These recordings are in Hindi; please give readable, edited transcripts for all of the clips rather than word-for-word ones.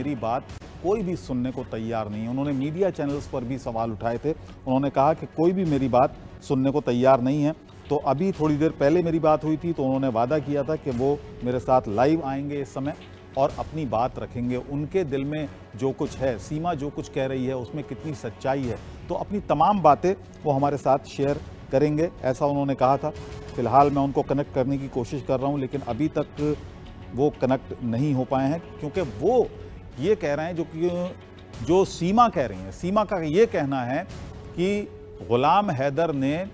मेरी बात कोई भी सुनने को तैयार नहीं है। उन्होंने मीडिया चैनल्स पर भी सवाल उठाए थे, उन्होंने कहा कि कोई भी मेरी बात सुनने को तैयार नहीं है। तो अभी थोड़ी देर पहले मेरी बात हुई थी तो उन्होंने वादा किया था कि वो मेरे साथ लाइव आएंगे इस समय और अपनी बात रखेंगे। उनके दिल में जो कुछ है, सीमा जो कुछ कह रही है उसमें कितनी सच्चाई है, तो अपनी तमाम बातें वो हमारे साथ शेयर करेंगे, ऐसा उन्होंने कहा था। फिलहाल मैं उनको कनेक्ट करने की कोशिश कर रहा हूं, लेकिन अभी तक वो कनेक्ट नहीं हो पाए हैं, क्योंकि वो ये कह रहे हैं जो सीमा कह रही हैं, सीमा का ये कहना है कि गुलाम हैदर ने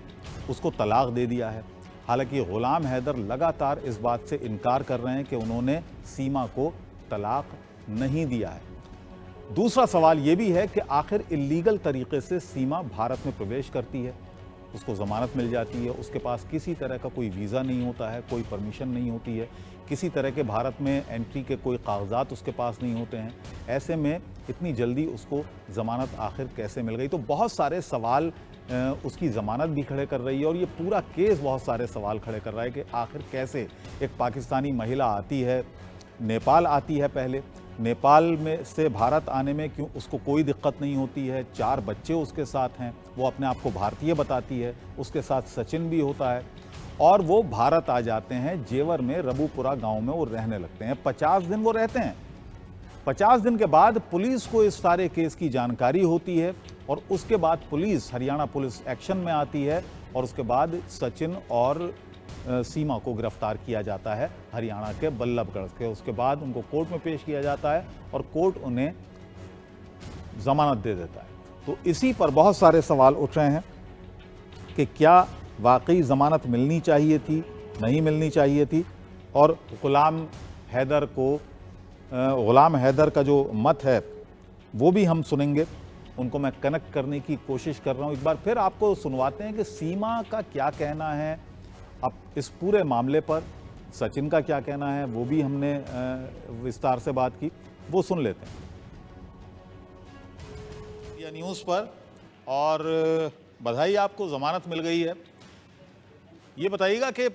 उसको तलाक दे दिया है। हालांकि गुलाम हैदर लगातार इस बात से इनकार कर रहे हैं कि उन्होंने सीमा को तलाक नहीं दिया है। दूसरा सवाल ये भी है कि आखिर इल्लीगल तरीके से सीमा भारत में प्रवेश करती है, उसको ज़मानत मिल जाती है, उसके पास किसी तरह का कोई वीज़ा नहीं होता है, कोई परमिशन नहीं होती है, किसी तरह के भारत में एंट्री के कोई कागजात उसके पास नहीं होते हैं। ऐसे में इतनी जल्दी उसको ज़मानत आखिर कैसे मिल गई? तो बहुत सारे सवाल उसकी ज़मानत भी खड़े कर रही है और ये पूरा केस बहुत सारे सवाल खड़े कर रहा है कि आखिर कैसे एक पाकिस्तानी महिला आती है, नेपाल आती है, पहले नेपाल में से भारत आने में क्यों उसको कोई दिक्कत नहीं होती है, 4 बच्चे उसके साथ हैं, वो अपने आप को भारतीय बताती है, उसके साथ सचिन भी होता है और वो भारत आ जाते हैं। जेवर में रबूपुरा गांव में वो रहने लगते हैं, 50 दिन वो रहते हैं। 50 दिन के बाद पुलिस को इस सारे केस की जानकारी होती है और उसके बाद पुलिस, हरियाणा पुलिस एक्शन में आती है और उसके बाद सचिन और सीमा को गिरफ्तार किया जाता है हरियाणा के बल्लभगढ़ के। उसके बाद उनको कोर्ट में पेश किया जाता है और कोर्ट उन्हें जमानत दे देता है। तो इसी पर बहुत सारे सवाल उठ रहे हैं कि क्या वाकई जमानत मिलनी चाहिए थी, नहीं मिलनी चाहिए थी। और गुलाम हैदर का जो मत है वो भी हम सुनेंगे। उनको मैं कनेक्ट करने की कोशिश कर रहा हूं। एक बार फिर आपको सुनवाते हैं कि सीमा का क्या कहना है अब इस पूरे मामले पर, सचिन का क्या कहना है, वो भी हमने विस्तार से बात की, वो सुन लेते हैं या न्यूज़ पर। और बधाई, आपको जमानत मिल गई है। ये बताइएगा कि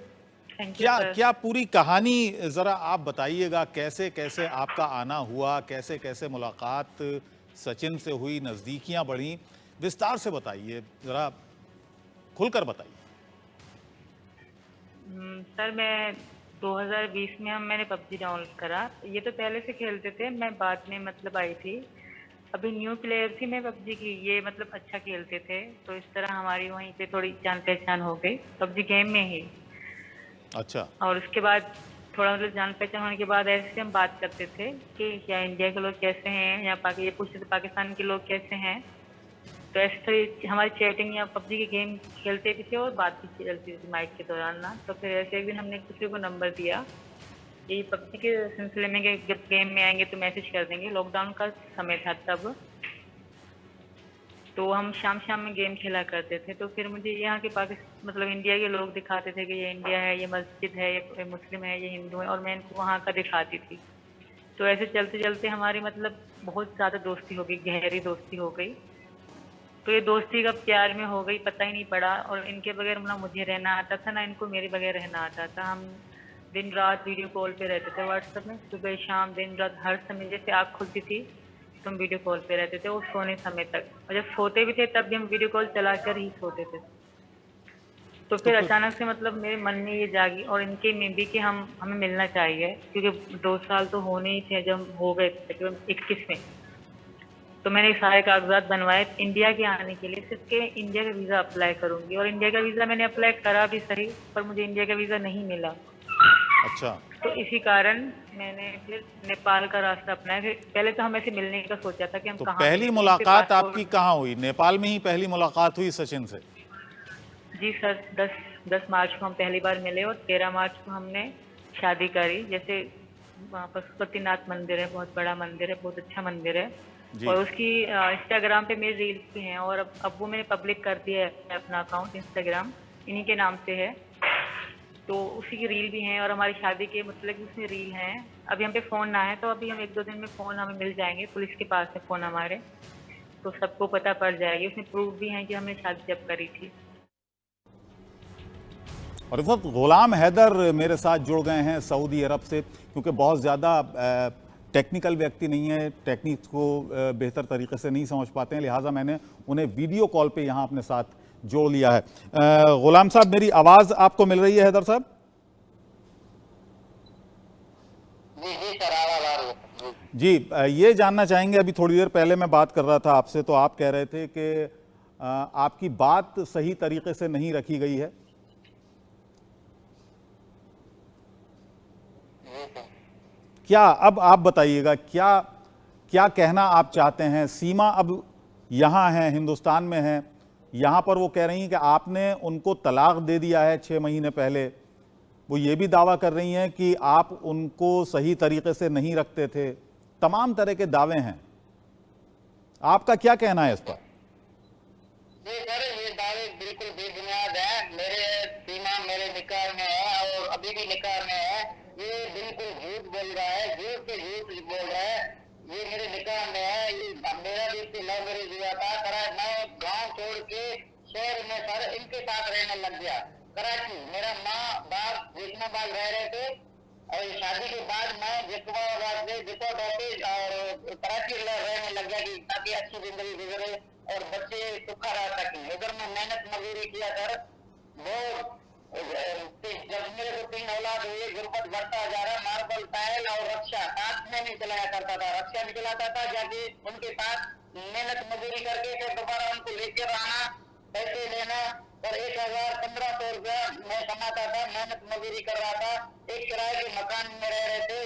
क्या पूरी कहानी जरा आप बताइएगा, कैसे कैसे आपका आना हुआ, कैसे कैसे मुलाकात सचिन से हुई, नज़दीकियां बढ़ी, विस्तार से बताइए, जरा खुलकर बताइए। सर, मैं 2020 में मैंने पबजी डाउनलोड करा। ये तो पहले से खेलते थे, मैं बाद में मतलब आई थी। अभी न्यू प्लेयर थी मैं पबजी की। ये मतलब अच्छा खेलते थे तो इस तरह हमारी वहीं पे थोड़ी जान पहचान हो गई पबजी गेम में ही। अच्छा। और उसके बाद थोड़ा मतलब जान पहचान होने के बाद ऐसे हम बात करते थे कि या इंडिया के लोग कैसे हैं, या ये पूछते थे पाकिस्तान के लोग कैसे हैं। तो ऐसे हमारी चैटिंग या पबजी के गेम खेलते भी थे और बात भी चलती थी माइक के दौरान ना। तो फिर ऐसे एक दिन हमने एक दूसरे को नंबर दिया, यही पबजी के सिलसिले में कि जब गेम में आएंगे तो मैसेज कर देंगे। लॉकडाउन का समय था तब, तो हम शाम शाम में गेम खेला करते थे। तो फिर मुझे यहाँ के पाकिस्तान मतलब इंडिया के लोग दिखाते थे कि ये इंडिया है, ये मस्जिद है, ये मुस्लिम है, ये हिंदू है, और मैं इनको वहाँ का दिखाती थी। तो ऐसे चलते चलते हमारी मतलब बहुत ज़्यादा दोस्ती हो गई, गहरी दोस्ती हो गई। तो ये दोस्ती कब प्यार में हो गई पता ही नहीं पड़ा। और इनके बगैर ना मुझे रहना आता था, ना इनको मेरे बगैर रहना आता था। हम दिन रात वीडियो कॉल पे रहते थे व्हाट्सएप में, सुबह शाम दिन रात हर समय। जैसे आँख खुलती थी तो हम वीडियो कॉल पे रहते थे और सोने समय तक, और जब सोते भी थे तब भी हम वीडियो कॉल चलाकर ही सोते थे। तो फिर अचानक से मतलब मेरे मन में ये जागी और इनके में भी कि हमें मिलना चाहिए, क्योंकि 2 साल तो होने ही थे जब हो गए तकरीबन 21 में। तो मैंने सारे कागजात बनवाए इंडिया के आने के लिए, सिर्फ के इंडिया का वीज़ा अप्लाई करूंगी। और इंडिया का वीज़ा मैंने अप्लाई करा भी सही, पर मुझे इंडिया का वीज़ा नहीं मिला। अच्छा। तो इसी कारण मैंने फिर नेपाल का रास्ता अपनाया। फिर पहले तो हम ऐसे मिलने का सोचा था कि हम तो कहाँ पहली मिलेंगे, मुलाकात आपकी कहाँ हुई? नेपाल में ही पहली मुलाकात हुई सचिन से? जी सर, 10 मार्च को हम पहली बार मिले और 13 मार्च को हमने शादी करी। जैसे वहाँ पशुपतिनाथ मंदिर है, बहुत बड़ा मंदिर है, बहुत अच्छा मंदिर है। और उसकी इंस्टाग्राम पे मेरी रील्स भी हैं, और अब वो मैंने पब्लिक कर दिया है अपना अकाउंट इंस्टाग्राम, इन्हीं के नाम से है। तो उसी की रील भी हैं और हमारी शादी के मतलब उसमें रील हैं। अभी हम पे फ़ोन ना है, तो अभी हम 1-2 दिन में फ़ोन हमें मिल जाएंगे। पुलिस के पास है फ़ोन हमारे, तो सबको पता पड़ जाएगी। उसमें प्रूफ भी है कि हमने शादी जब करी थी। और इस वक्त गुलाम हैदर मेरे साथ जुड़ गए हैं सऊदी अरब से, क्योंकि बहुत ज़्यादा टेक्निकल व्यक्ति नहीं है, टेक्निक्स को बेहतर तरीके से नहीं समझ पाते हैं, लिहाजा मैंने उन्हें वीडियो कॉल पे यहाँ अपने साथ जोड़ लिया है। गुलाम साहब, मेरी आवाज़ आपको मिल रही है हैदर साहब? जी जी सर, आवाज आ रही है जी, ये जानना चाहेंगे, अभी थोड़ी देर पहले मैं बात कर रहा था आपसे, तो आप कह रहे थे कि आपकी बात सही तरीके से नहीं रखी गई है। जी सर। क्या, अब आप बताइएगा, क्या क्या कहना आप चाहते हैं? सीमा अब यहाँ है, हिंदुस्तान में है, यहाँ पर वो कह रही हैं कि आपने उनको तलाक दे दिया है 6 महीने पहले। वो ये भी दावा कर रही हैं कि आप उनको सही तरीके से नहीं रखते थे। तमाम तरह के दावे हैं, आपका क्या कहना है इस पर? जी सर, ये दावे बिल्कुल बेबुनियाद है। मेरे सीमा मेरे निकाह में है और अभी भी निकाह में है। ये बिल्कुल झूठ बोल रहा है, झूठ पे झूठ बोल रहा है। ये मेरे निकाह में है। ये मेरा भी इससे लव मैरिज हुआ था। मैं गांव छोड़ के शहर में सर इनके साथ रहने लग गया। कराची मेरा माँ बाप जिस्माबाद रह रहे थे और शादी के बाद मैं जिस्माबाद से और कराची रहने लग गया कि ताकि अच्छी जिंदगी गुजरे और बच्चे सुखा रह सकें। उधर मैं मेहनत मजदूरी किया सर बहुत। जब मेरे को 3 औलाद हुए, गुर्बत बढ़ता जा रहा। मार्बल टाइल और रक्षा साथ में नहीं चलाया करता था, रक्षा भी चलाता था जाके उनके साथ मेहनत मजदूरी करके फिर दोबारा उनको लेकर आना, पैसे लेना। और 1000-1500 रुपया मैं कमाता था, मेहनत मजदूरी कर रहा था। एक किराए के मकान में रह रहे थे।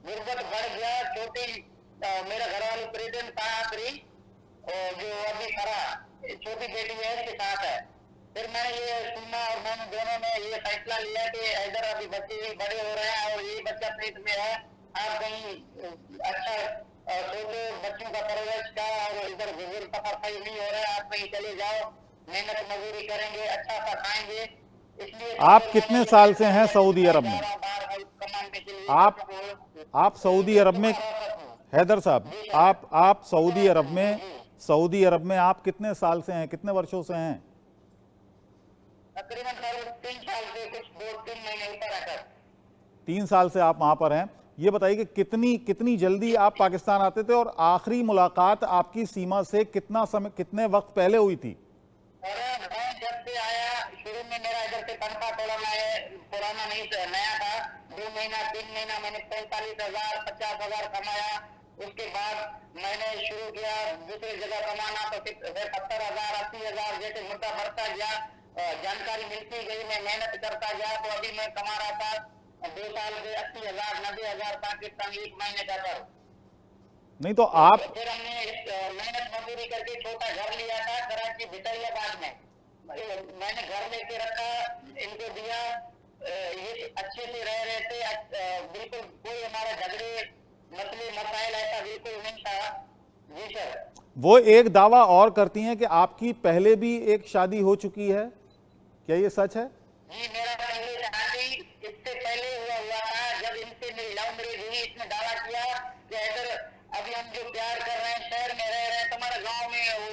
गुर्बत बढ़ गया। छोटी मेरा घर वाली प्रेजेंट था आखिरी, और जो अभी खरा छोटी बेटी है इसके साथ है। फिर मैंने ये सुना और मैंने दोनों ने ये फैसला लिया कि इधर अभी बच्चे भी बड़े हो रहे हैं और ये बच्चा पेट में है, आप कहीं अच्छा सोचो बच्चों का परवरिश का, और इधर बुजुर्ग का सफाई नहीं हो रहा है, आप कहीं चले जाओ, मेहनत मजदूरी करेंगे, अच्छा सा खाएंगे। इसलिए आप कितने साल से हैं सऊदी अरब में? आप सऊदी अरब में, हैदर साहब, आप सऊदी अरब में आप कितने साल से हैं, कितने वर्षों से हैं? तकरीबन 3 साल से, कुछ 2-3 महीने ऊपर है सर। 3 साल से आप वहां पर हैं। ये बताइए कि कितनी जल्दी आप पाकिस्तान आते थे, और आखिरी मुलाकात आपकी सीमा से कितने वक्त पहले हुई थी? मैं जब से आया, शुरू में मेरा इधर से तनख्वाह थोड़ा पुराना नहीं था, नया था। 2 महीना 3 महीना मैंने 45,000 50,000 कमाया। उसके बाद मैंने शुरू किया दूसरी जगह कमाना, तो फिर 70,000 80,000 जैसे मुद्दा बढ़ता गया, जानकारी मिलती गई, मैं मेहनत करता गया। तो अभी मैं कमा रहा था 2 साल से 80,000 90,000 पाकिस्तानी एक महीने का कर। नहीं तो आप, फिर हमने मेहनत मजदूरी करके छोटा घर लिया था कराची भितरियाबाद में। मैंने घर लेके रखा, इनको दिया, ये अच्छे से रह रहे थे। बिल्कुल कोई हमारा झगड़े मसले मसाइल ऐसा बिल्कुल नहीं था। जी सर। वो एक दावा और करती हैं कि आपकी पहले भी एक शादी हो चुकी है, क्या ये सच है? जी, मेरा पहले शादी इससे पहले हुआ था। जब इनसे मेरी लव मैरिज हुई, इसने दावा किया कि अगर अभी हम जो प्यार कर रहे हैं, शहर में रह रहे हैं, तुम्हारे गांव में वो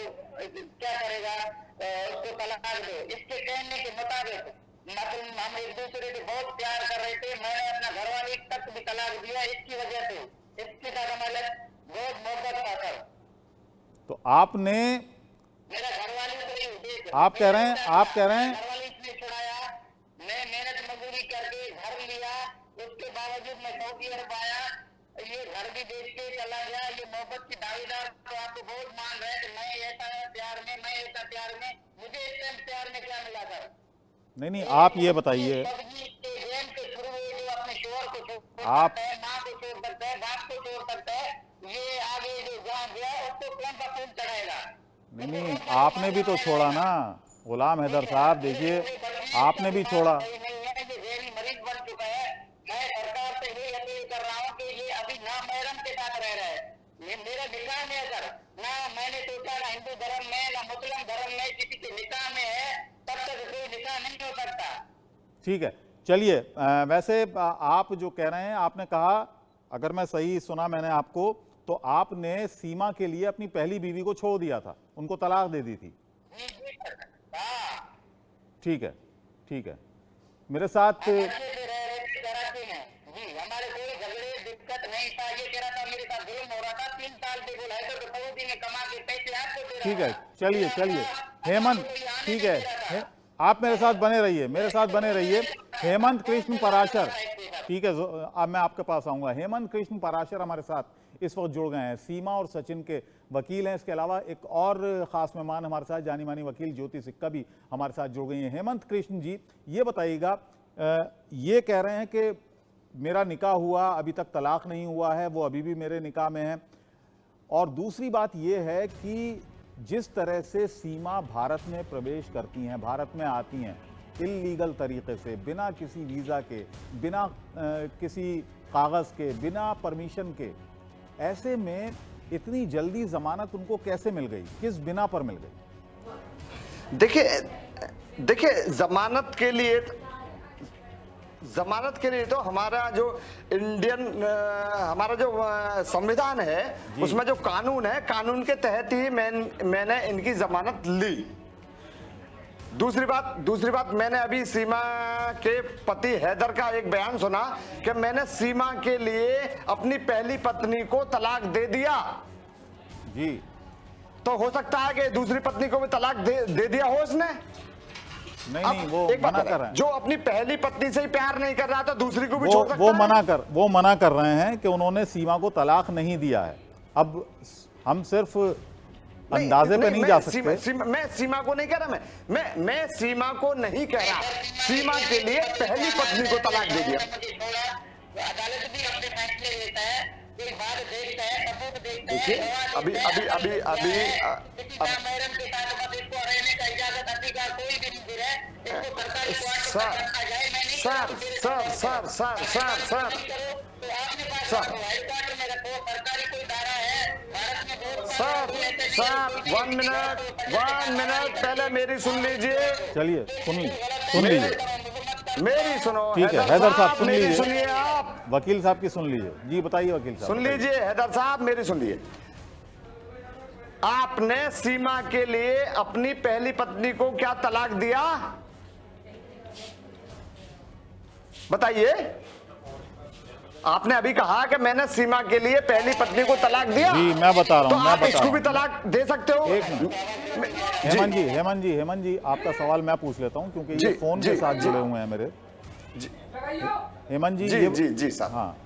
क्या करेगा, उसको तलाक दो। इसके कहने के मुताबिक मतलब हम एक दूसरे से बहुत प्यार कर रहे थे। मैंने अपना घरवाली तक भी तलाक दिया इसकी वजह से। इसके साथ हमारे बहुत मोहब्बत था सर। तो आपने, मेरा घरवाली आप कह रहे हैं घरवाली इसने छुड़ाया। मैं मेहनत मजदूरी करके घर लिया, उसके बावजूद मैं सऊदी अरब आया। ये घर भी बेच के चला गया। ये मोहब्बत की दावेदार तो आपको बहुत मान रहे हैं कि मैं ऐसा प्यार में, मैं ऐसा प्यार में, मुझे इस टाइम प्यार में क्या मिला सर? नहीं, आप ये बताइए, अपने शोहर को छोड़ आप, सकता है, माँ को छोड़ सकता है, बाप को छोड़ सकता है, ये आगे जो जहाँ गया उसको कौन सा फूल चढ़ाएगा? नहीं, आपने भी तो छोड़ा ना गुलाम हैदर साहब। देखिए, आपने भी छोड़ा। मरीज बन चुका है। मैं सरकार से ये अपील कर रहा हूँ कि ये अभी ना महरम के साथ रह रहा है। ये मेरा निकाह में अगर ना मैंने सोचा ना हिंदू धर्म में ना मुस्लिम धर्म में किसी के निकाह में है, तब तक कोई निकाह नहीं हो सकता। ठीक है, चलिए, वैसे आप जो कह रहे हैं, आपने कहा, अगर मैं सही सुना मैंने आपको, तो आपने सीमा के लिए अपनी पहली बीवी को छोड़ दिया था, उनको तलाक दे दी थी। ठीक है, ठीक है। मेरे साथ जी, हमारे कोई झगड़े दिक्कत नहीं था। ये कह रहा था मेरे केबल है तो सऊदी में कमा के पैसे आपको दे रहा ठीक है, चलिए चलिए हेमंत, ठीक है, आप मेरे साथ बने रहिए, मेरे साथ बने रहिए। हेमंत कृष्ण पराशर, ठीक है, अब मैं आपके पास आऊंगा। हेमंत कृष्ण पराशर हमारे साथ इस वक्त जुड़ गए हैं, सीमा और सचिन के वकील हैं। इसके अलावा एक और खास मेहमान हमारे साथ, जानी मानी वकील ज्योति सिक्का भी हमारे साथ जुड़ गई हैं। हेमंत कृष्ण जी, ये बताइएगा, ये कह रहे हैं कि मेरा निकाह हुआ, अभी तक तलाक नहीं हुआ है, वो अभी भी मेरे निकाह में है। और दूसरी बात ये है कि जिस तरह से सीमा भारत में प्रवेश करती हैं, भारत में आती हैं इल्लीगल तरीके से, बिना किसी वीज़ा के, बिना किसी कागज़ के, बिना परमिशन के, ऐसे में इतनी जल्दी जमानत उनको कैसे मिल गई, किस बिना पर मिल गई? देखिए जमानत के लिए तो हमारा जो इंडियन हमारा जो संविधान है उसमें जो कानून है, कानून के तहत ही मैंने इनकी जमानत ली। दूसरी बात मैंने अभी सीमा के पति हैदर का एक बयान सुना कि मैंने सीमा के लिए अपनी पहली पत्नी को तलाक दे दिया जी। तो हो सकता है कि दूसरी पत्नी को भी तलाक दे दिया हो उसने। नहीं, वो मना कर रहे हैं। जो अपनी पहली पत्नी से ही प्यार नहीं कर रहा था दूसरी को भी वो, छोड़ सकता है। वो मना कर रहे हैं कि उन्होंने सीमा को तलाक नहीं दिया है। अब हम सिर्फ अंदाजे पे नहीं जा सकते। मैं सीमा को नहीं कह रहा, मैं सीमा को नहीं कह रहा, सीमा के लिए पहली पत्नी को तलाक दे दिया। अदालत भी अपने फैसले लेता है, कोई बात देखता है, सबूत देखता है। देखिए अभी मैडम के साथ बस इसको रहने का इजाजत अधिकार कोई भी नहीं दे रहा है। इसको सरकारी क्वार्टर में रखा जाए। मैं नहीं सर तो आपके पास हाई क्वार्टर में रखो, सरकारी कोई धारा है भारत में बहुत सर 1 मिनट पहले मेरी सुन लीजिए। चलिए सुन लीजिए, मेरी सुनो। ठीक है हैदर साहब, सुन लीजिए, सुनिए आप, वकील साहब की सुन लीजिए। जी बताइए वकील साहब। सुन लीजिए हैदर साहब, मेरी सुन लीजिए। आपने सीमा के लिए अपनी पहली पत्नी को क्या तलाक दिया, बताइए। आपने अभी कहा कि मैंने सीमा के लिए पहली पत्नी को तलाक दिया। जी मैं बता रहा हूं, तो आप इसको भी तलाक दे सकते हो। एक मिनट हेमंत जी आपका सवाल मैं पूछ लेता हूं, क्योंकि ये फोन के साथ जुड़े हुए हैं मेरे। हेमंत जी जी साहब। हाँ,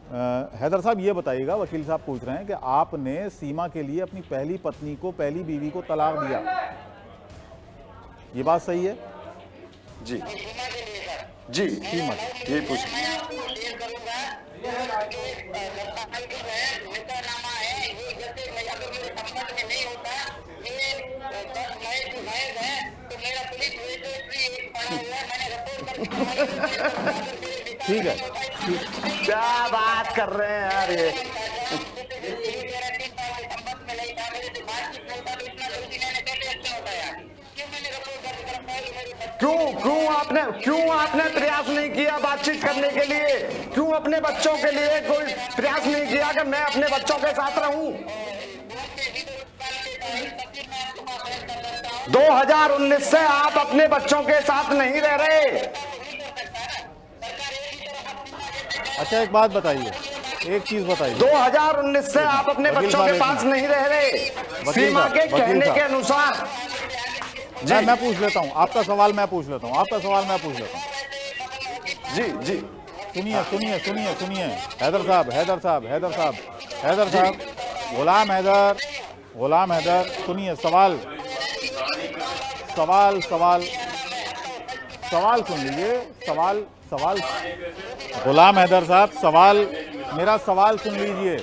हैदर साहब ये बताइएगा, वकील साहब पूछ रहे हैं कि आपने सीमा के लिए अपनी पहली पत्नी को, पहली बीवी को तलाक दिया, ये बात सही है? जी सीमा यही पूछ। ठीक है, क्या बात कर रहे हैं यार ये। क्यों आपने प्रयास नहीं किया बातचीत करने के लिए? क्यों अपने बच्चों के लिए कोई प्रयास नहीं किया कि मैं अपने बच्चों के साथ रहूं? 2019 से आप अपने बच्चों के साथ नहीं रह रहे। अच्छा एक बात बताइए, एक चीज बताइए। 2019 से आप अपने बच्चों के पास नहीं रह रहे, सीमा के कहने के अनुसार। मैं पूछ लेता हूँ आपका सवाल, मैं पूछ लेता हूँ जी सुनिए हैदर साहब, गुलाम हैदर सुनिए, सवाल सुन लीजिए, सवाल गुलाम हैदर साहब, मेरा सवाल सुन लीजिए।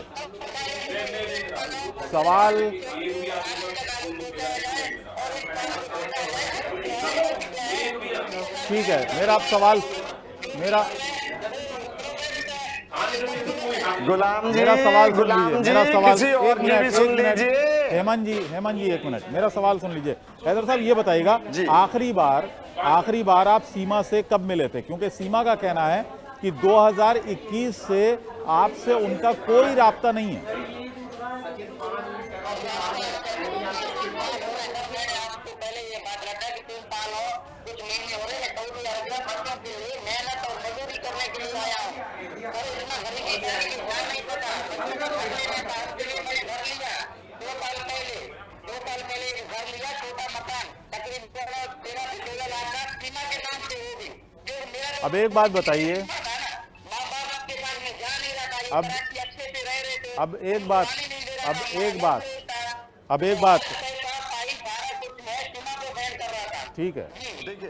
ठीक है, गुलाम जी, मेरा सवाल सुन लीजिए, हेमंत जी एक मिनट, मेरा सवाल सुन लीजिए। हैदर साहब ये बताइएगा, आखिरी बार आप सीमा से कब मिले थे? क्योंकि सीमा का कहना है कि 2021 से आपसे उनका कोई राब्ता नहीं है। साल पहले एक घर लिया, छोटा मकान, तकरीबन 13 से 14 लाख का, सीमा के नाम से वो भी। जो मेरा अब एक बात बताइए, माँ बाप के पास में जा नहीं रहा था, अब अच्छे से रह रहे थे, अब एक बात पानी नहीं दे रहा अब था, एक बात अब एक बात ठीक है,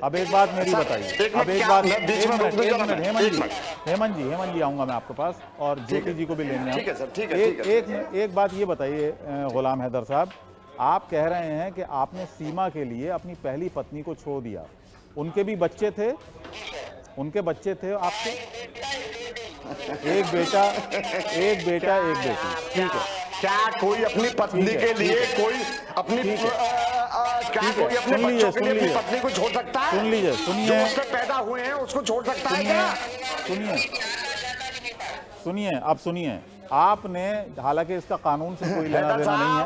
अब एक बात मेरी बताइए, अब एक बात, एक मिनट हेमंत जी आऊंगा मैं आपके पास, और ज्योति जी को भी लेने ठीक है सर, ठीक है, एक बात ये बताइए गुलाम हैदर साहब, आप कह रहे हैं कि आपने सीमा के लिए अपनी पहली पत्नी को छोड़ दिया, उनके भी बच्चे थे, उनके बच्चे थे आपके, एक बेटा एक बेटी, ठीक है, क्या कोई अपनी पत्नी के लिए कोई अपनी क्या कोई अपने बच्चों के लिए अपनी पत्नी को छोड़ सकता है? सुन लीजिए, सुनिए, जो उससे पैदा हुए हैं उसको छोड़ सकता है क्या? सुनिए, अब सुनिए, आपने, हालांकि इसका कानून से कोई लेना देना नहीं है,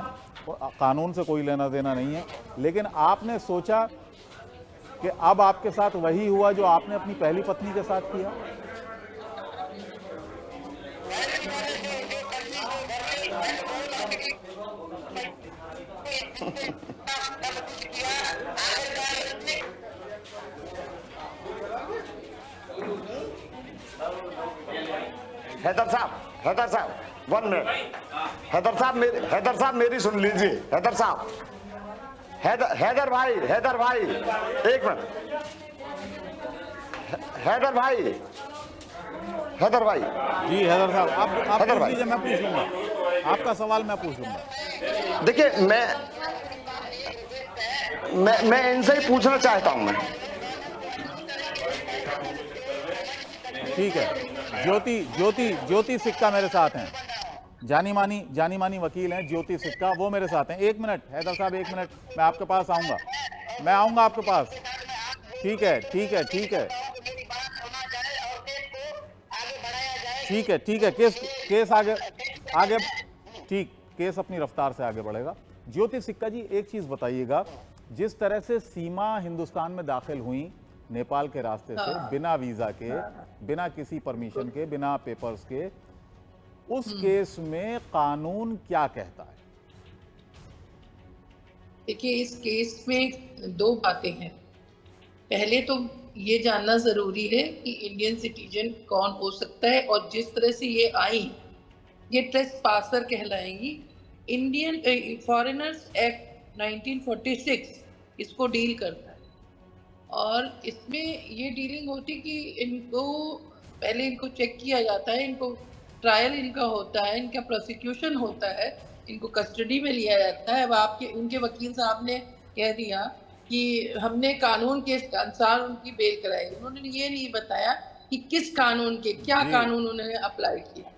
कानून से कोई लेना देना नहीं है, लेकिन आपने सोचा कि अब आपके साथ वही हुआ जो आपने अपनी पहली पत्नी के साथ किया। हैदर साहब 1 मिनट, हैदर साहब मेरी सुन लीजिए, हैदर साहब, हैदर भाई 1 मिनट, हैदर भाई जी हैदर साहब, आप पूछ लीजिए, मैं पूछ लूंगा, आपका सवाल मैं पूछ लूंगा। देखिए मैं इनसे ही पूछना चाहता हूं मैं। ठीक है, ज्योति सिक्का मेरे साथ हैं, जानी मानी वकील हैं ज्योति सिक्का, वो मेरे साथ हैं। 1 मिनट हैदर साहब, 1 मिनट, मैं आपके पास आऊंगा, मैं आऊंगा आपके पास। ठीक है केस आगे ठीक, केस अपनी रफ्तार से आगे बढ़ेगा। ज्योति सिक्का जी, एक चीज बताइएगा, जिस तरह से सीमा हिंदुस्तान में दाखिल हुई नेपाल के रास्ते से, बिना वीजा के, बिना किसी परमिशन के, बिना पेपर्स के, उस केस में कानून क्या कहता है? देखिए, इस केस में 2 बातें हैं। पहले तो ये जानना जरूरी है कि इंडियन सिटीजन कौन हो सकता है, और जिस तरह से ये आई, ये ट्रेसपासर कहलाएंगी। इंडियन फॉरेनर्स एक्ट 1946 इसको डील करता है, और इसमें ये डीलिंग होती कि इनको पहले इनको चेक किया जाता है, इनको ट्रायल इनका होता है, इनका प्रोसिक्यूशन होता है, इनको कस्टडी में लिया जाता है। अब उनके वकील साहब ने कह दिया कि हमने कानून के अनुसार उनकी बेल कराई, उन्होंने ये नहीं बताया कि किस कानून के, क्या कानून उन्होंने अप्लाई किया।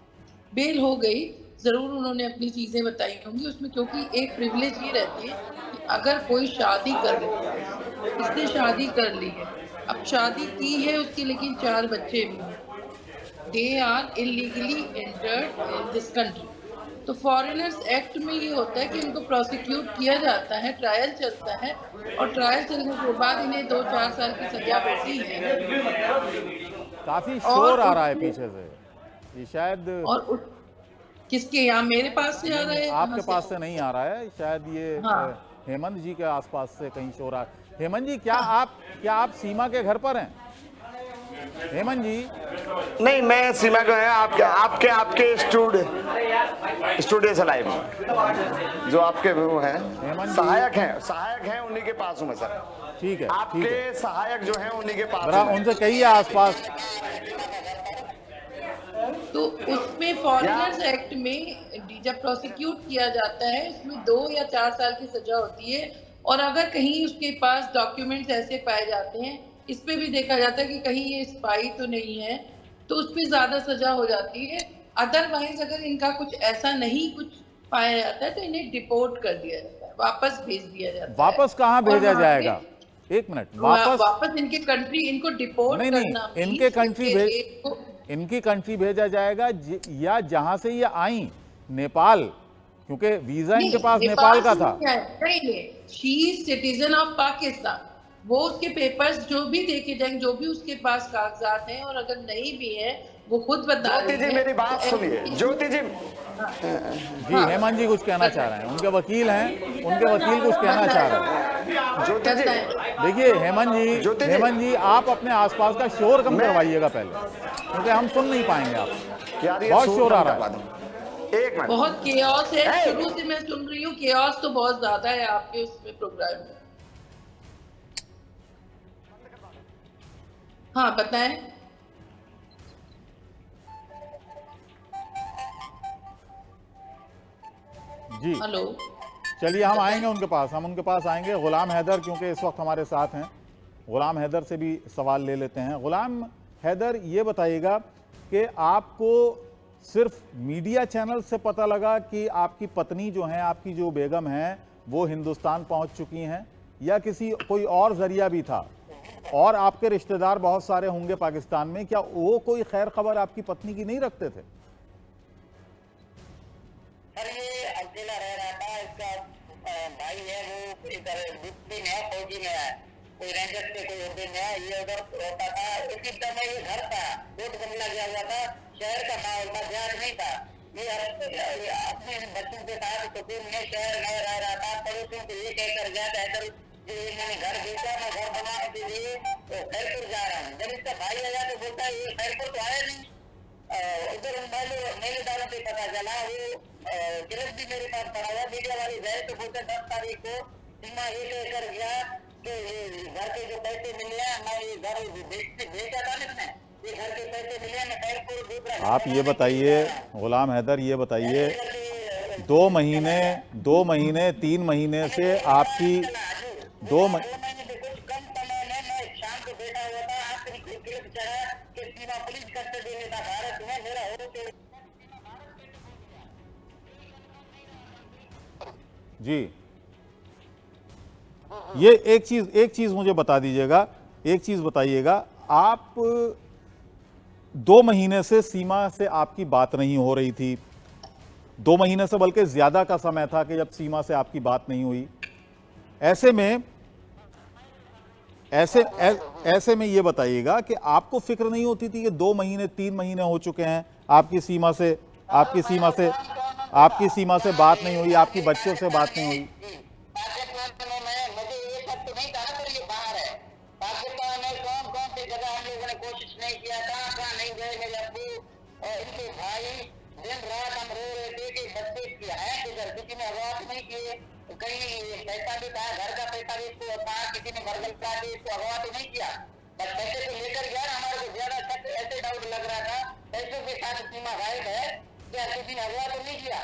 बेल हो गई, ज़रूर उन्होंने अपनी चीज़ें बताई होंगी उसमें, क्योंकि एक प्रिविलेज ये रहती है कि अगर कोई शादी कर ले, इसने शादी कर ली है, अब शादी की है उसकी, लेकिन 4 बच्चे भी हैं, they are illegally entered in this country. तो फॉरेनर्स एक्ट में ये होता है कि इनको प्रोसिक्यूट किया जाता है, ट्रायल चलता है, और ट्रायल चलने के बाद इन्हें 2-4 साल की सजा होती है। काफी शोर आ रहा है पीछे से, ये शायद, और किसके यहाँ? मेरे पास से आ रहा है? आपके पास से नहीं आ रहा है, शायद ये हेमंत जी के आसपास से कहीं शोर आ। हेमंत जी, क्या आप सीमा के घर पर हैं? हेमंत जी? नहीं, मैं सीमा का है, आपके स्टूडियो से लाइव जो आपके वो हैं, सहायक हैं उन्हीं के पास हूँ मैं सर। ठीक है, आपके सहायक जो हैं उन्हीं के पास, उनसे कहिए आसपास। तो उसमें फॉरेनर्स एक्ट में जब प्रोसिक्यूट किया जाता है, उसमें 2 या 4 साल की सजा होती है, और अगर कहीं उसके पास डॉक्यूमेंट्स ऐसे पाए जाते हैं, इस पे भी देखा जाता है कि कहीं ये स्पाई तो नहीं है, तो उस पर ज़्यादा सजा हो जाती है। अदरवाइज अगर इनका कुछ ऐसा नहीं कुछ पाया जाता है तो इन्हें डिपोर्ट कर दिया जाता है, वापस भेज दिया जाता है। वापस कहाँ भेजा जाएगा? 1 मिनट, वापस इनके कंट्री, इनको डिपोर्ट करना, इनकी कंट्री भेजा जाएगा, या जहां से ये आई, नेपाल, क्योंकि वीजा इनके पास नेपाल का था। नहीं, she is citizen of Pakistan. वो उसके पेपर्स जो भी देखे जाएंगे, जो भी उसके पास कागजात हैं, और अगर नहीं भी है वो खुद बता रही है। ज्योति जी मेरी बात सुनिए, ज्योति जी जी हेमंत जी कुछ कहना चाह रहे हैं, उनके वकील हैं, उनके वकील कुछ कहना चाह रहे हैं। ज्योति जी, देखिए हेमंत जी आप अपने आसपास का शोर कम करवाइएगा पहले, क्योंकि हम सुन नहीं पाएंगे आप, यार ये बहुत शोर आ रहा है। एक मिनट, बहुत केओस है, शुरू से मैं सुन रही हूँ, केओस तो बहुत ज्यादा है आपके उसमें प्रोग्राम में। हाँ बताएं। जी हेलो, चलिए हम आएंगे उनके पास, हम उनके पास आएंगे। गुलाम हैदर क्योंकि इस वक्त हमारे साथ हैं, गुलाम हैदर से भी सवाल ले लेते हैं। गुलाम हैदर ये बताइएगा कि आपको सिर्फ मीडिया चैनल से पता लगा कि आपकी पत्नी जो हैं, आपकी जो बेगम हैं, वो हिंदुस्तान पहुंच चुकी हैं, या कोई और जरिया भी था? और आपके रिश्तेदार बहुत सारे होंगे पाकिस्तान में, क्या वो कोई खैर खबर आपकी पत्नी की नहीं रखते थे? सर ये अकेला रह रहा था, इसका भाई है वो इधर डिप्टी में है, फौजी में है, कोई रेंजर से कोई उर्दू में है, ये उधर होता था। उसी समय ये घर था, कोट बंगला गया हुआ था, शहर का माहौल था, ध्यान नहीं था। ये अपने बच्चों के साथ सुकून में शहर में रह रहा था। पड़ोसियों को ये कहकर गया था इधर मैंने घर बेचा, मैं घर बनाने के लिए तो खैरपुर जा रहा हूँ। जब इसका भाई आया तो बोलता है ये खैरपुर तो आया नहीं। उधर मेरे दारों पे पता चला, वो गिरफ्त भी मेरे पास पड़ा हुआ। मीडिया वाली गए तो बोलते 10 तारीख को सीमा ये कहकर गया कि घर के जो पैसे मिले हैं, मैं ये घर बेचा था इसने, ये घर के पैसे मिले, मैं खैरपुर दूसरा। आप ये बताइए गुलाम हैदर, ये बताइए 2 महीने 3 महीने से आपकी 2 महीने से कुछ कम समय में मैं शाम को बैठा हुआ था, आखिरी गिरफ्त चढ़ा कि सीमा पुलिस कस्टडी में था, भारत में मेरा हो जी। ये एक चीज मुझे बता दीजिएगा, एक चीज बताइएगा, आप 2 महीने से सीमा से आपकी बात नहीं हो रही थी, 2 महीने से बल्कि ज्यादा का समय था कि जब सीमा से आपकी बात नहीं हुई। ऐसे में ये बताइएगा कि आपको फिक्र नहीं होती थी कि 2 महीने 3 महीने हो चुके हैं आपकी सीमा से बात नहीं हुई, आपकी बच्चों से बात नहीं हुई? पाकिस्तान में मुझे ये सब तो नहीं कहा, पर ये बाहर है। पाकिस्तान में कौन कौन सी जगह हम लोगों ने कोशिश नहीं किया, कहाँ नहीं गए मेरे अब्बू और इनके भाई, दिन रात हम रो रहे थे कि बच्चे है किधर, किसी ने आवाज नहीं किए। कहीं पैसा भी था, घर का पैसा भी इसको था, किसी ने मरगल का इसको आवाज नहीं किया, बस पैसे को लेकर गया। हमारे को ज्यादा शक ऐसे डाउट लग रहा था पैसों के साथ सीमा गायब है, क्या किसी ने आवाज नहीं किया।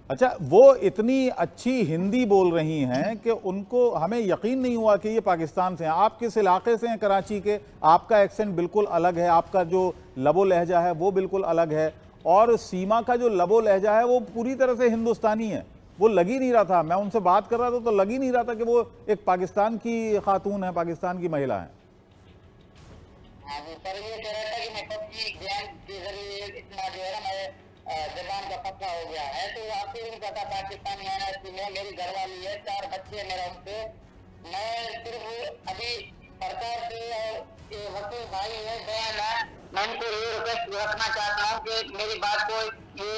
अच्छा, वो इतनी अच्छी हिंदी बोल रही हैं कि उनको हमें यकीन नहीं हुआ कि ये पाकिस्तान से हैं। आप किस इलाके से हैं कराची के? आपका एक्सेंट बिल्कुल अलग है, आपका जो लबो लहजा है वो बिल्कुल अलग है, और सीमा का जो लबो लहजा है वो पूरी तरह से हिंदुस्तानी है। वो लग ही नहीं रहा था, मैं उनसे बात कर रहा था तो लग ही नहीं रहा था कि वो एक पाकिस्तान की खातून है, पाकिस्तान की महिला है। सर ये कह रहा था कि मैं पबजी गेम के जरिए इतना जो है ना मैं जबान का पक्का हो गया है, तो आपको नहीं पता पाकिस्तानी है ना, इसमें मेरी घरवाली है, 4 बच्चे मेरे उनसे। मैं सिर्फ अभी सरकार से और वकील भाई है बयाना, मैं उनको ये रिक्वेस्ट रखना चाहता हूँ कि मेरी बात को ये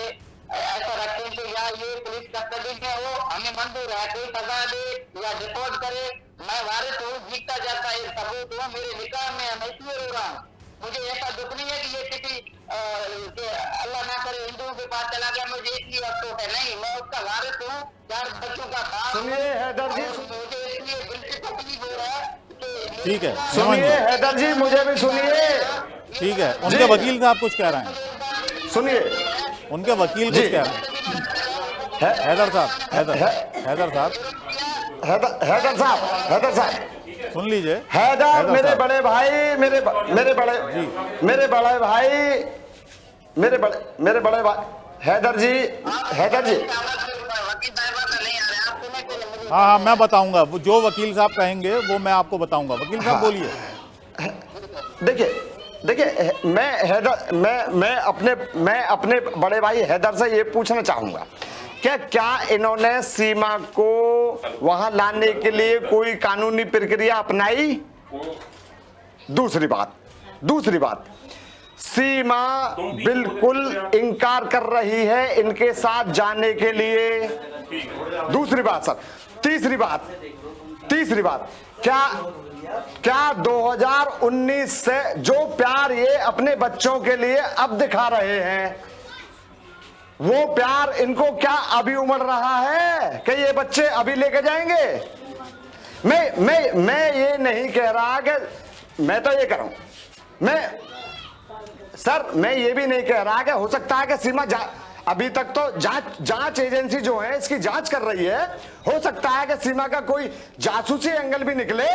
ऐसा रखें कि या ये पुलिस कस्टडी में हो, हमें मंजूर है, कोई सजा दे या डिपोर्ट करे। मैं वारिस हूँ, जीतता जाता एक सबूत हूँ, मेरे निकाह में मैं ईश्वर हो रहा हूँ। मुझे ऐसा दुख नहीं है कि ये किसी अल्लाह ना करे हिंदुओं के पास चला गया, मुझे इसलिए अफसोस है, नहीं, मैं उसका वारिस हूँ, 4 बच्चों का बाप। सुनिए हैदर जी, मुझे इसलिए बिल्कुल तकलीफ हो रहा है। ठीक है, सुनिए हैदर जी, मुझे भी सुनिए। ठीक है, उनके वकील साहब कुछ कह रहे हैं, सुनिए, उनके वकील कुछ कह रहे हैं। हैदर साहब सुन लीजिए। हैदर मेरे साहब। बड़े भाई, मेरे बड़े भाई हैदर जी। हाँ, मैं बताऊंगा, वो जो वकील साहब कहेंगे वो मैं आपको बताऊंगा। वकील साहब बोलिए। देखिए मैं अपने बड़े भाई हैदर से ये पूछना चाहूंगा कि क्या इन्होंने सीमा को वहां लाने के लिए कोई कानूनी प्रक्रिया अपनाई? दूसरी बात, सीमा बिल्कुल इनकार कर रही है इनके साथ जाने के लिए। दूसरी बात सर, तीसरी बात, क्या 2019 से जो प्यार ये अपने बच्चों के लिए अब दिखा रहे हैं, वो प्यार इनको क्या अभी उमड़ रहा है कि ये बच्चे अभी लेके जाएंगे? मैं ये नहीं कह रहा कि मैं तो ये कह रहा हूं, मैं ये भी नहीं कह रहा कि हो सकता है कि सीमा अभी तक तो जांच एजेंसी जो है इसकी जांच कर रही है, हो सकता है कि सीमा का कोई जासूसी एंगल भी निकले।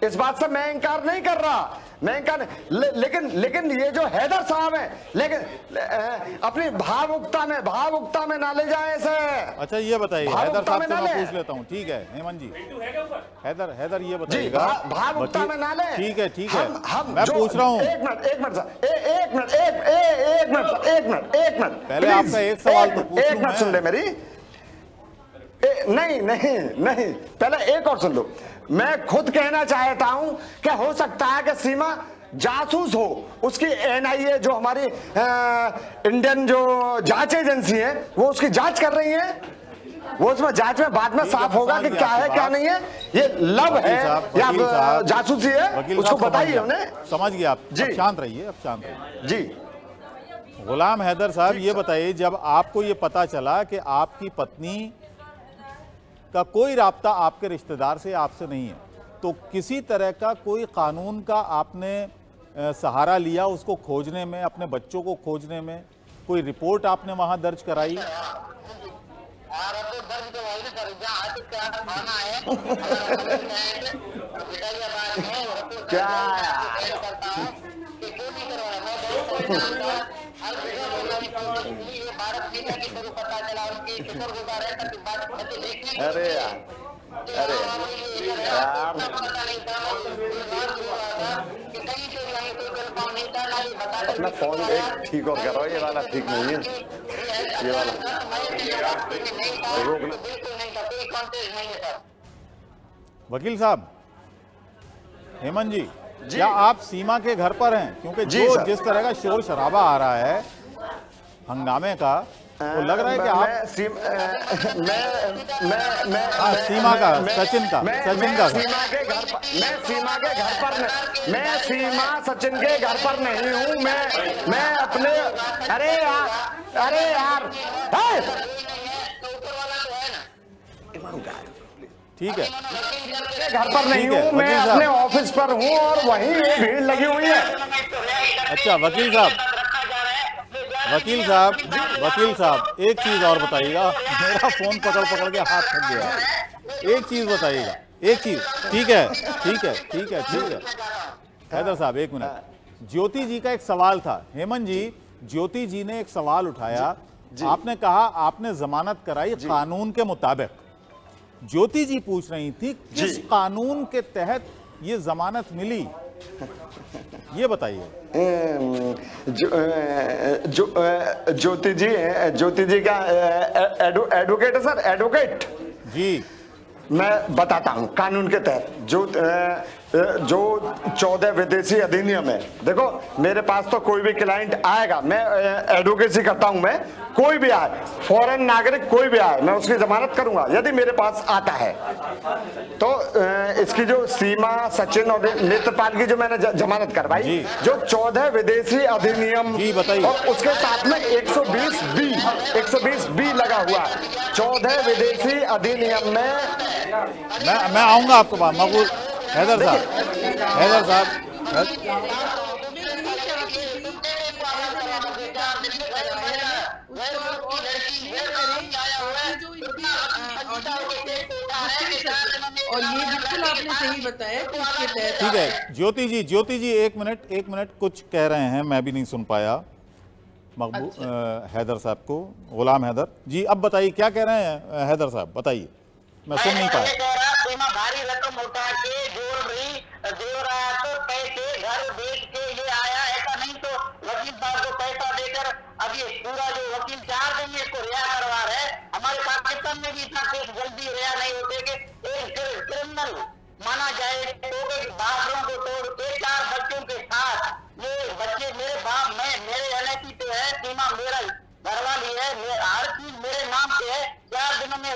इस बात से मैं इंकार नहीं कर रहा, लेकिन ये जो हैदर साहब है, लेकिन अपनी भावुकता में ना ले जाए इसे। अच्छा ये बताइए, हैदर साहब से मैं पूछ लेता हूँ, ठीक है हेमंत जी, हैदर ये बताइएगा, भावुकता में ना ले। ठीक है, मैं पूछ रहा हूँ, एक मिनट पहले आपका एक सवाल तो पूछ लूं एक मिनट सुन ले मेरी। नहीं, पहले एक और सुन लो। मैं खुद कहना चाहता हूं कि हो सकता है कि सीमा जासूस हो, उसकी एनआईए जो हमारी इंडियन जो जांच एजेंसी है वो उसकी जांच कर रही है, वो उसमें जांच में बाद में साफ होगा कि क्या है क्या नहीं है, ये लव है या जासूसी है, उसको बताइए उन्हें। समझ गया आप, जी शांत रहिए जी। गुलाम हैदर साहब ये बताइए, जब आपको ये पता चला कि आपकी पत्नी का कोई राब्ता आपके रिश्तेदार से आपसे नहीं है, तो किसी तरह का कोई कानून का आपने सहारा लिया उसको खोजने में, अपने बच्चों को खोजने में? कोई रिपोर्ट आपने वहां दर्ज कराई? क्या अरे यार अपना फोन एक ठीक और करो, ये वाला ठीक नहीं है, ये वाला रोक लो। वकील साहब, हेमंत जी, क्या आप सीमा के घर पर हैं? क्योंकि जिस तरह का शोर शराबा आ रहा है हंगामे का, तो लग रहा है कि आप सीमा का सचिन का मैं सीमा सचिन के घर पर नहीं हूँ। मैं अपने अरे यार ठीक है, घर पर नहीं हूँ, मैं अपने ऑफिस पर हूँ और वहीं भीड़ लगी हुई है। अच्छा वकील साहब एक चीज और बताइएगा, मेरा फोन पकड़ के हाथ थक गया। एक चीज बताइएगा, एक चीज। ठीक है हैदर साहब एक मिनट। ज्योति जी का एक सवाल था, हेमंत जी, ज्योति जी ने एक सवाल उठाया, आपने कहा आपने जमानत कराई कानून के मुताबिक। ज्योति जी पूछ रही थी किस कानून के तहत ये जमानत मिली, ये बताइए। ज्योति जी का एडवोकेट है सर, एडवोकेट जी। मैं बताता हूं कानून के तहत जो 14 विदेशी अधिनियम है। देखो मेरे पास तो कोई भी क्लाइंट आएगा, मैं एडवोकेसी करता हूं, मैं कोई भी आए, फॉरेन नागरिक कोई भी आए, मैं उसकी जमानत करूंगा यदि मेरे पास आता है। तो इसकी जो सीमा सचिन और नेत्रपाल की जो मैंने जमानत करवाई, जो 14 विदेशी अधिनियम और उसके साथ में 120 बी लगा हुआ है 14 विदेशी अधिनियम में। मैं आऊंगा आपको पास मकबूल हैदर साहब और ये बिल्कुल आपने सही बताया कि इसके तहत। ठीक है ज्योति जी एक मिनट कुछ कह रहे हैं, मैं भी नहीं सुन पाया हैदर साहब को। गुलाम हैदर जी अब बताइए क्या कह रहे हैं हैदर साहब, बताइए, मैं सुन नहीं पाया। भारी रकम उठा के ज्वेलरी जेवरात पैसे घर बेच के ये आया, ऐसा नहीं तो वकील साहब को पैसा देकर अब ये पूरा जो वकील 4 दिन में इसको रिहा करवा रहे। हमारे पाकिस्तान में भी इतना केस जल्दी रिहा नहीं होते कि एक क्रिमिनल माना जाए तो बाथरूम को तोड़ के 4 बच्चों के साथ ये बच्चे मेरे बाप मैं मेरे एलआईसी पे है, सीमा मेरा घरवाली है, हर चीज मेरे नाम पे है। 4 दिनों में